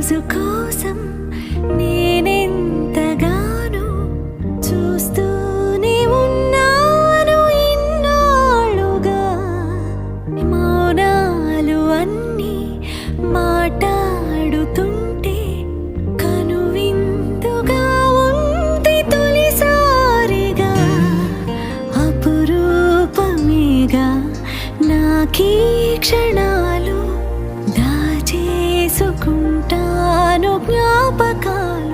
రోజు కోసం నేనెంతగానో చూస్తూనే ఉన్నాను ఇన్నాళ్ళుగా. మౌనాలు అన్నీ మాట్లాడుతుంటే కనువిందుగా ఉంది తొలిసారిగా. అపురూపమేగా నాకీ క్షణాలు, దాచేసుకుంటాను జ్ఞాపకాలు.